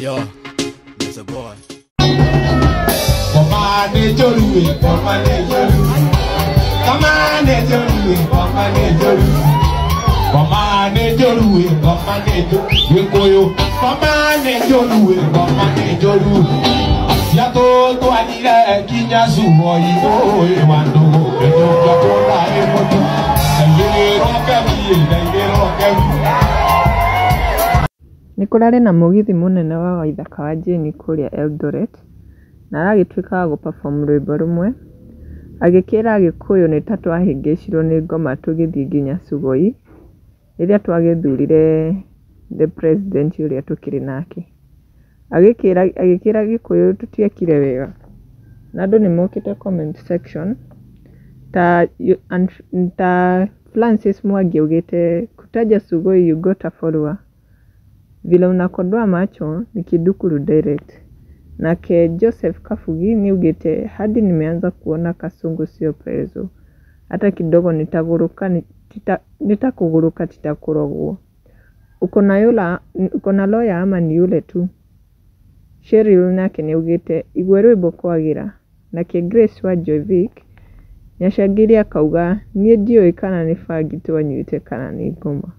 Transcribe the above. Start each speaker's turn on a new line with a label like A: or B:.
A: yo, that's a boy.
B: Come on, Joru, come on, Joru. Come on, Joru, come on, Joru. Come on, Joru, come on, Joru. Come on, Joru, come on, Joru. Ya to anira kinya sumo ito e wando ejo jakola e moto. Ayere roka.
C: Nikurari na mugithi munene wa Waithaka wa Jane kuria Eldoret na aragituika wa guperform rwimbo rumwe agikira Agikuyu ni tatu ahingicirwo ni ngoma tugithi nginya Sugoi riria twagithurire the president uria tukiri nake agikira Agikuyu tutiekire wega na andu ni mokite comment section ta Francis Mwangi ugite kutaja Sugoi you got a follower vile unakodoa macho ni kidukuru direct. Nake Joseph Kafugi ni ugete hadi nimeanza kuona Kasungu sio prezo. Hata kidogo nitakuguruka titakurogwo. Uko na lawyer ama ni yule tu. Cheryl nake ni ugete igweru ibokwagira. Nake Grace wa Jovic nyashagiria kauga nie dio ikana ni fagi tu wanyuite kana ni ngoma.